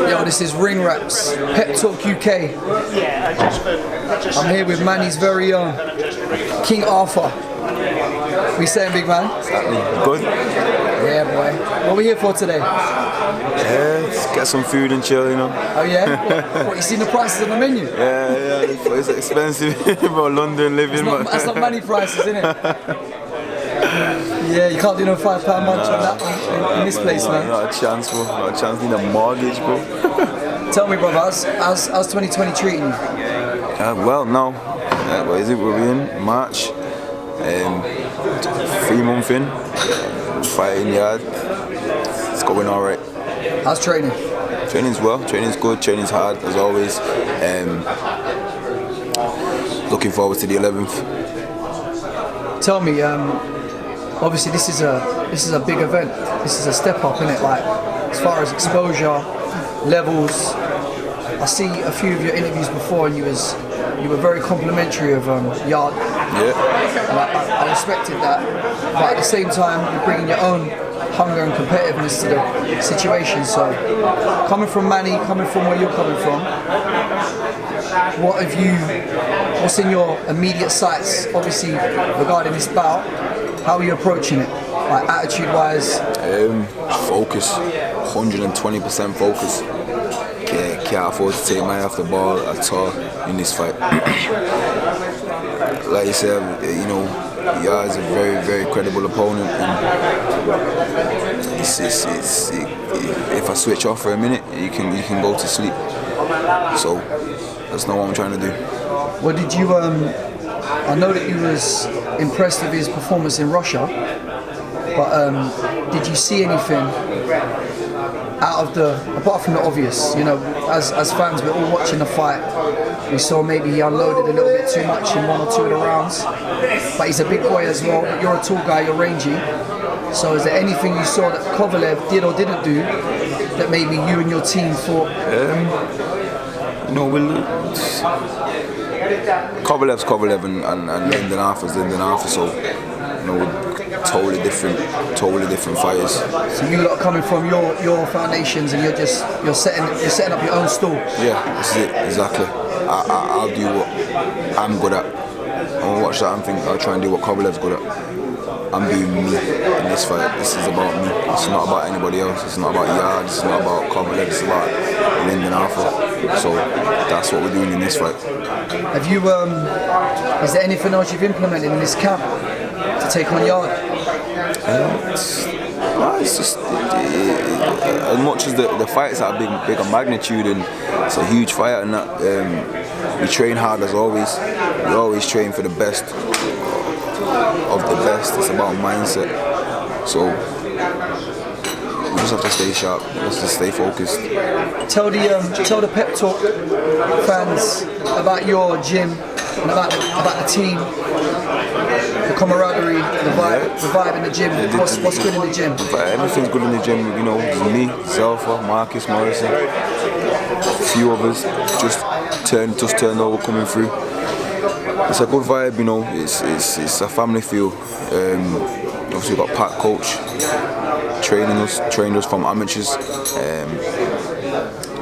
Yo, this is Ringwraps, Pep Talk UK. I'm here with Manny's very own King Arthur. What you saying, big man? Good. Yeah, boy. What are we here for today? Yeah, let's get some food and chill, you know. Oh yeah? What, you seen the prices on the menu? Yeah, it's expensive, bro. London living. That's not money prices, isn't it? Yeah, you can't do no £5 munch on that one in this place, man. Not a chance, bro. Not a chance. Need a mortgage, bro. Tell me, brother, how's 2020 treating you? Well, now, what is it? We're in March. 3 months in. Fighting Yarde. It's going all right. How's training? Training's well. Training's good. Training's hard as always. Looking forward to the 11th. Tell me, obviously this is a big event. This is a step up, isn't it? Like as far as exposure levels. I see a few of your interviews before, and you were very complimentary of Yarde. Yeah. And I respected that, but at the same time, you're bringing your own hunger and competitiveness to the situation. So, coming from Manny, coming from where you're coming from, what's in your immediate sights, obviously, regarding this bout? How are you approaching it, like attitude-wise? Focus, 120% focus. Can't afford to take my eye off the ball at all in this fight. Like you said, you know, Yarde's a very, very credible opponent, and if I switch off for a minute, you can go to sleep. So that's not what I'm trying to do. Well, did you? I know that you was impressed with his performance in Russia, but did you see anything apart from the obvious? You know, as fans, we're all watching the fight. We saw maybe he unloaded a little bit too much in 1 or 2 of the rounds, but he's a big boy as well. You're a tall guy, you're rangy. So is there anything you saw that Kovalev did or didn't do that maybe you and your team thought? Kovalev's Kovalev and Lyndon Arthur's Lyndon Arthur, so you know, totally different fighters. So you lot are coming from your foundations, and you're setting up your own stall. Yeah, this is it, exactly. I'll do what I'm good at. I'll watch that and think I'll try and do what Kovalev's good at. I'm doing me in this fight. This is about me. It's not about anybody else. It's not about Yarde. It's not about Kovalev. It's about Lyndon Arthur. So that's what we're doing in this fight. Have you? Is there anything else you've implemented in this camp to take on Yarde? It's just as much as the fights are big on magnitude, and it's a huge fight, and that we train hard as always. We always train for the best of the best. It's about mindset. So we just have to stay sharp. Let's just stay focused. Tell the Pep Talk fans about your gym and about the team, the camaraderie, the vibe in the gym. What's good in the gym? Everything's good in the gym. You know, it's me, Zelfa, Marcus Morrison, a few others just turned over coming through. It's a good vibe, you know. It's a family feel. Obviously, we've got Pat coach trained us from amateurs.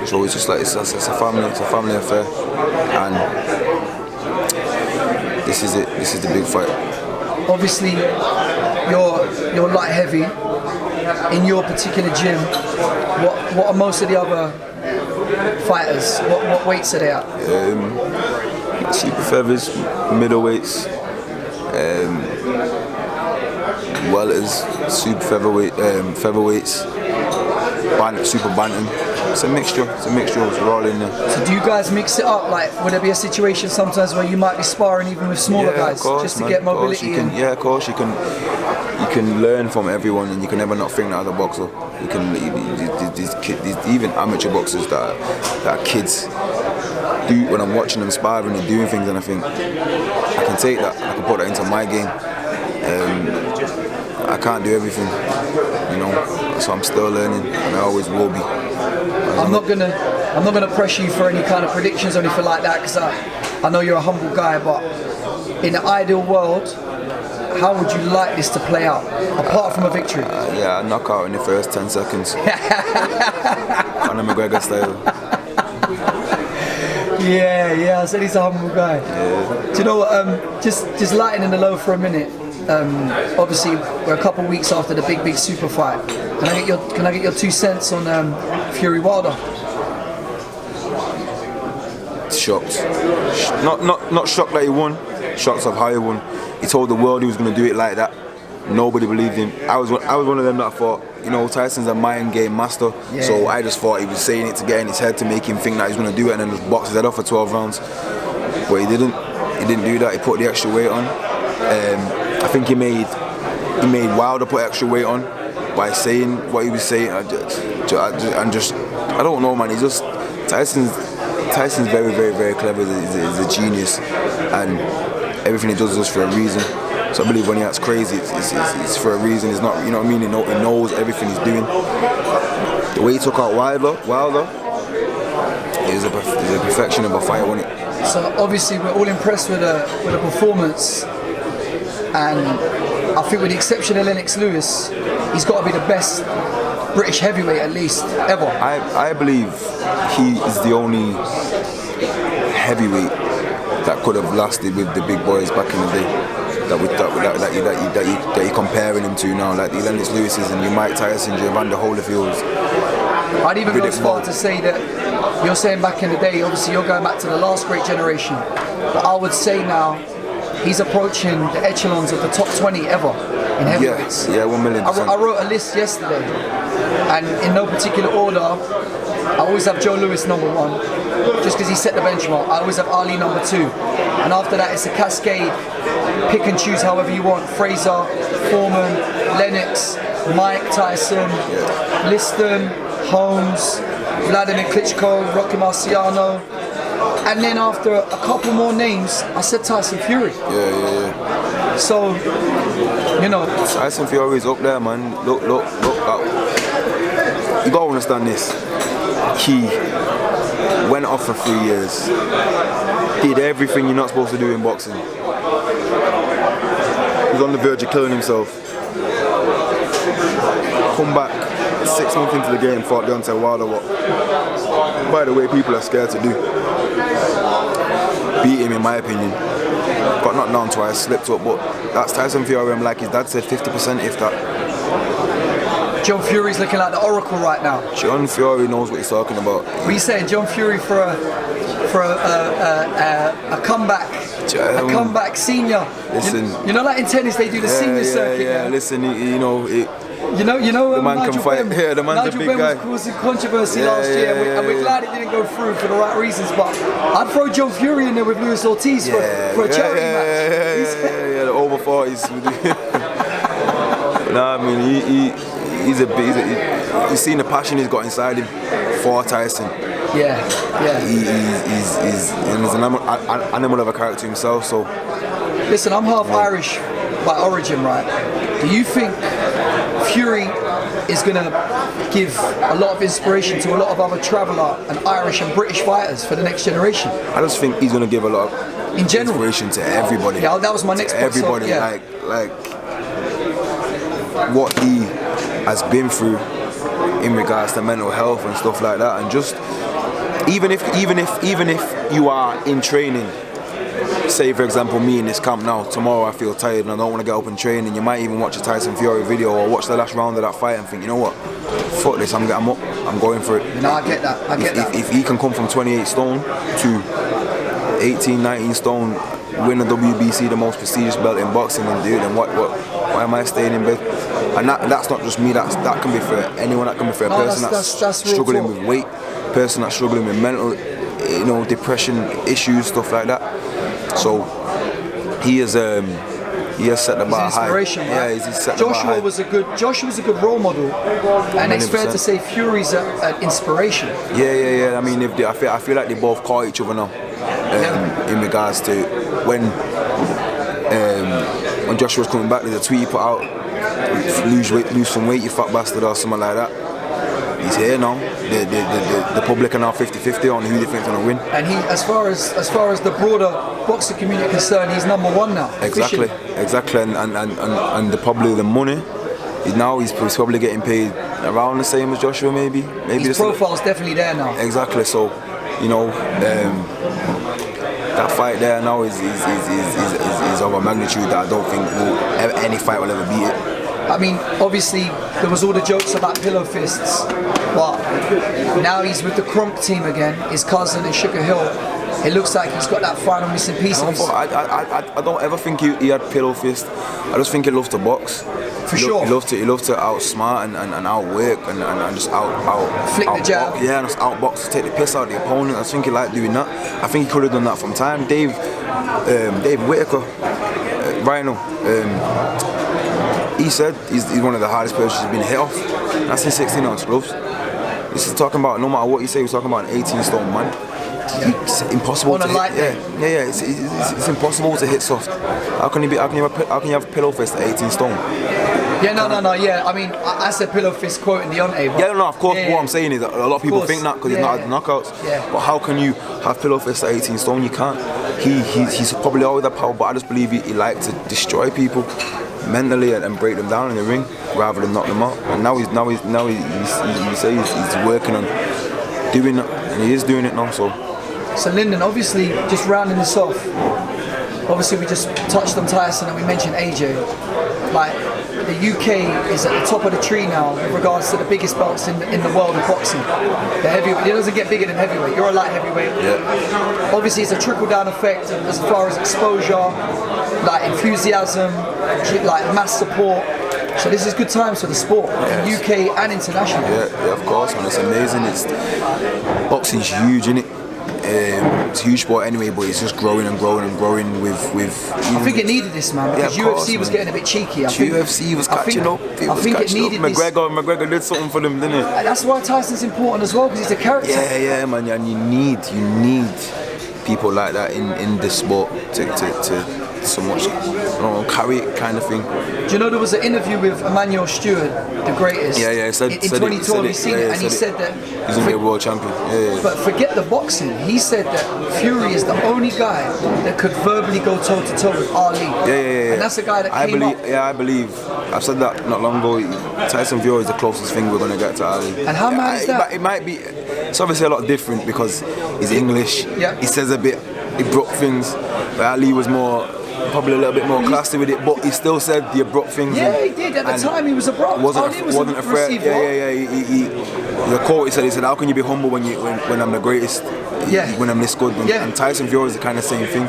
It's always just like it's a family affair, and this is it. This is the big fight. Obviously, you're light heavy. In your particular gym, what are most of the other fighters? What weights are they at? Super feathers, middleweights, welters, super featherweights, super bantam. It's a mixture. We're all in there. So do you guys mix it up? Like, would there be a situation sometimes where you might be sparring even with smaller guys, course, just to get mobility? Yeah, of course. You can learn from everyone, and you can never not think that as a boxer. These even amateur boxers that are kids. When I'm watching them sparring and doing things, and I think I can take that, I can put that into my game. I can't do everything, you know, so I'm still learning, and I always will be. I'm not gonna pressure you for any kind of predictions or anything like that, because I know you're a humble guy. But in the ideal world, how would you like this to play out, apart from a victory? Yeah, knockout in the first 10 seconds. Conor McGregor style. Yeah, I said he's a humble guy. Yeah. Do you know what, just lightening the load for a minute. Obviously, we're a couple of weeks after the big super fight. Can I get your 2 cents on Fury Wilder? Shocked. Not shocked that he won. Shocked of how he won. He told the world he was going to do it like that. Nobody believed him. I was one of them that thought, Tyson's a mind game master. Yeah. So I just thought he was saying it to get in his head to make him think that he's going to do it and then just box his head off for 12 rounds. But he didn't. He didn't do that. He put the extra weight on. I think he made Wilder put extra weight on by saying what he was saying. I don't know, man. He's just Tyson's very, very, very clever. He's a genius, and everything he does is for a reason. So I believe when he acts crazy, it's for a reason. It's not, you know what I mean? He knows everything he's doing. The way he took out Wilder is a perfection of a fight, wasn't it? So obviously we're all impressed with the performance, and I think with the exception of Lennox Lewis, he's got to be the best British heavyweight at least ever. I believe he is the only heavyweight that could have lasted with the big boys back in the day. That you're comparing him to now, like the Lennox Lewis's and your Mike Tyson, your Evander Holyfields. I'd even go as far to say that you're saying back in the day, obviously you're going back to the last great generation, but I would say now he's approaching the echelons of the top 20 ever in heavyweights. Yeah, 1,000,000%. I wrote a list yesterday, and in no particular order, I always have Joe Louis number 1, just because he set the benchmark. I always have Ali number 2, and after that it's a cascade. Pick and choose however you want. Fraser, Foreman, Lennox, Mike Tyson, Liston, Holmes, Vladimir Klitschko, Rocky Marciano, and then after a couple more names, I said Tyson Fury. Yeah. So, Tyson Fury's up there, man. Look. You gotta understand this. He went off for 3 years. Did everything you're not supposed to do in boxing. He was on the verge of killing himself. Come back 6 months into the game, fought Deontay Wilder, what, by the way, people are scared to do. Beat him, in my opinion. Got knocked down twice, slipped up, but that's Tyson Fury. I'm like his dad said, 50% if that. John Fury's looking like the Oracle right now. John Fury knows what he's talking about. What are you saying, John Fury for a comeback? A comeback senior. Listen, like in tennis they do the senior circuit. Yeah. Listen, the man can fight. Yeah, the man's a big guy. Nigel Ben was causing controversy last year, and we're glad it didn't go through for the right reasons. But I'd throw John Fury in there with Luis Ortiz for a charity match. Yeah, the over 40s. Nah, I mean, you've seen the passion he's got inside him for Tyson. Yeah. He's an animal of a character himself. So, listen, I'm half Irish by origin, right? Do you think Fury is going to give a lot of inspiration to a lot of other traveller and Irish and British fighters for the next generation? I just think he's going to give a lot of inspiration to everybody. Yeah, that was my next point. Everybody, like what he has been through in regards to mental health and stuff like that, and just even if you are in training, say for example me in this camp now, tomorrow I feel tired and I don't want to get up and train, and you might even watch a Tyson Fury video or watch the last round of that fight and think, you know what, fuck this, I'm going for it. I get that. If he can come from 28 stone to 18, 19 stone, win a WBC, the most prestigious belt in boxing, and do it, then why am I staying in bed? And that's not just me, that can be for anyone, that can be for a person that's struggling with weight, person that's struggling with mental, depression issues, stuff like that. So he has set the bar high. Right? Yeah, he's set the bar high. Joshua was a good role model, and it's fair to say Fury's an inspiration. Yeah. I mean, I feel like they both caught each other now. In regards to when Joshua was coming back, there's a tweet he put out: lose some weight, you fat bastard, or something like that. he's here now. The public are now 50-50 on who they think's gonna win. And he, as far as the broader boxing community concerned, he's number one now. Exactly, and probably the money. He's probably getting paid around the same as Joshua, maybe. His profile's definitely there now. Exactly. So, that fight there now is of a magnitude that I don't think any fight will ever beat it. I mean, obviously, there was all the jokes about pillow fists, but now he's with the Kronk team again, his cousin in Sugar Hill. It looks like he's got that final missing piece. I don't ever think he had pillow fist. I just think he loves to box. For sure. He loves to outsmart and outwork and just flick the jab. Yeah, and just outbox to take the piss out of the opponent. I think he liked doing that. I think he could have done that from time. Dave Whitaker, Rhino. He said he's one of the hardest players he's been hit off. That's in 16-ounce gloves. This is talking about, no matter what you say, we're talking about an 18-stone man. It's impossible to hit. Yeah. It's impossible to hit soft. How can you have pillow fist at 18 stone? Yeah, no. Yeah, I mean, I said pillow fist quoting Deontay. Yeah, no. Of course, what I'm saying is that a lot of people think that because he's not had knockouts. Yeah. But how can you have pillow fist at 18 stone? You can't. He's probably always had power, but I just believe he liked to destroy people mentally and break them down in the ring rather than knock them out. And now he's working on doing that, and he is doing it now. So Lyndon, obviously, just rounding this off, obviously we just touched on Tyson and we mentioned AJ. Like, the UK is at the top of the tree now with regards to the biggest belts in the world of boxing. The heavyweight, it doesn't get bigger than heavyweight. You're a light heavyweight. Yeah. Obviously, it's a trickle-down effect as far as exposure, like enthusiasm, like mass support. So this is good times for the sport, in UK and international. Yeah, of course, and it's amazing. Boxing's huge, isn't it? It's a huge sport anyway, but it's just growing and growing and growing with I think it needed this, man, because UFC was getting a bit cheeky. UFC was catching up. I think it needed this. McGregor did something for them, didn't it? And that's why Tyson's important as well, because he's a character. Yeah, man, and you need people like that in this sport to so much, carry it kind of thing. Do you know there was an interview with Emmanuel Stewart, the greatest? Yeah, in 2012, he's seen it, and he said that he's gonna be a world champion. Yeah. But forget the boxing. He said that Fury is the only guy that could verbally go toe to toe with Ali. Yeah. And that's the guy that came up. I believe. I've said that not long ago. Tyson Fury is the closest thing we're gonna get to Ali. And how mad is that? It might be. It's obviously a lot different because he's English. Yeah. He says a bit abrupt things. But Ali was probably a little bit more classy with it, but he still said the abrupt things. Yeah, he did. At the time, he was abrupt. Wasn't afraid. The quote he said, "How can you be humble when I'm the greatest? When I'm this good?" And Tyson Fury is the kind of same thing.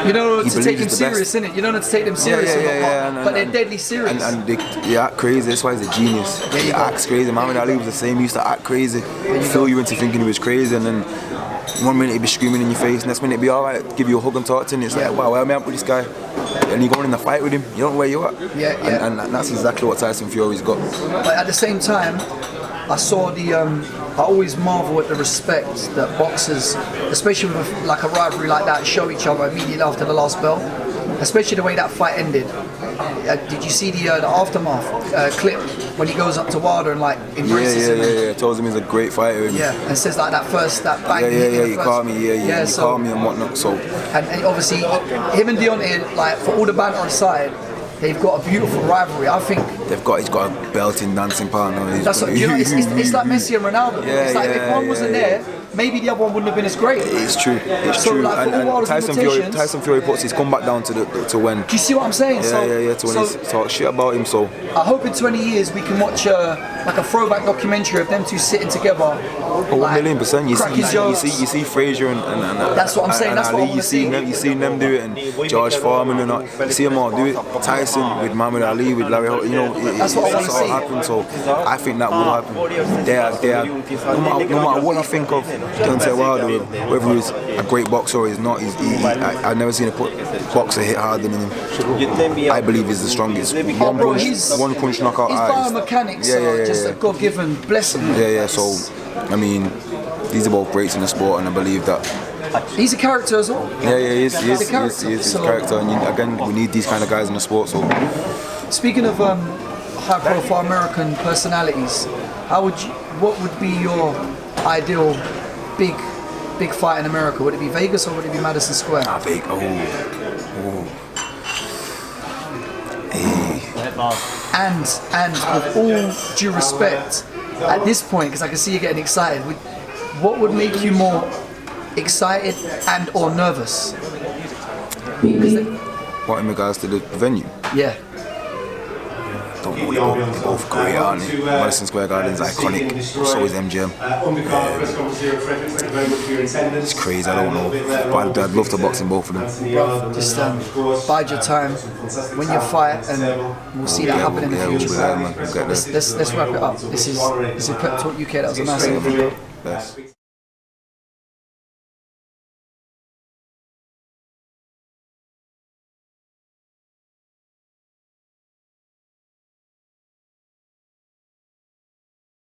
You don't know to take them serious, innit? You don't know to take them serious, but they're deadly serious. And they act crazy. That's why he's a genius. He acts crazy. Muhammad Ali was the same. He used to act crazy, fill you into thinking he was crazy, and then one minute he'd be screaming in your face, next minute he'd be alright, give you a hug and talk to him. It's like, wow, where am I at with this guy? And you're going in a fight with him, you don't know where you're at. And that's exactly what Tyson Fury's got. But at the same time, I saw I always marvel at the respect that boxers, especially with like a rivalry like that, show each other immediately after the last bell. Especially the way that fight ended. Did you see the aftermath clip when he goes up to Wilder and like embraces him? Yeah. Tells him he's a great fighter. And says like that bang. You caught me. You caught me and whatnot. So. And obviously, him and Deontay, like for all the banter aside, they've got a beautiful rivalry. I think he's got a belting dancing partner. That's what, it's like Messi and Ronaldo. It's like if one wasn't there, maybe the other one wouldn't have been as great. It's true. Like, and Tyson Fury puts his comeback down to when. Do you see what I'm saying? To when he talks shit about him. So I hope in 20 years we can watch like a throwback documentary of them two sitting together. 1,000,000%. You see Frazier and that's what I'm saying. That's what I want to see. You see them do it, and George Foreman and you see them all do it. Tyson with Muhammad Ali, with Larry Hall, that's what I want to see. Happen. So I think that will happen. They are no matter what you think of Deontay Wilder, whether he's a great boxer or he's not, I've never seen a boxer hit harder than him. I believe he's the strongest. One punch knockout artist. His biomechanics are just a God-given blessing. So I mean, these are both greats in the sport, and I believe that. He's a character as well. He is a character, and again, we need these kind of guys in the sport. So, speaking of high-profile American personalities, what would be your ideal big fight in America? Would it be Vegas or would it be Madison Square? Vegas. And with all due respect, at this point, because I can see you getting excited, what would make you more excited and or nervous? What in regards to the venue? Yeah. Don't know, they're both great, aren't they? Madison Square Garden's iconic, so is MGM. It's crazy, I don't know. But I'd love to box in both of them. Bro, just bide your time, win your fight, and we'll see that happen in the future. We'll get there. Let's wrap it up. This is Pep Talk UK. That was a nice interview. Yes.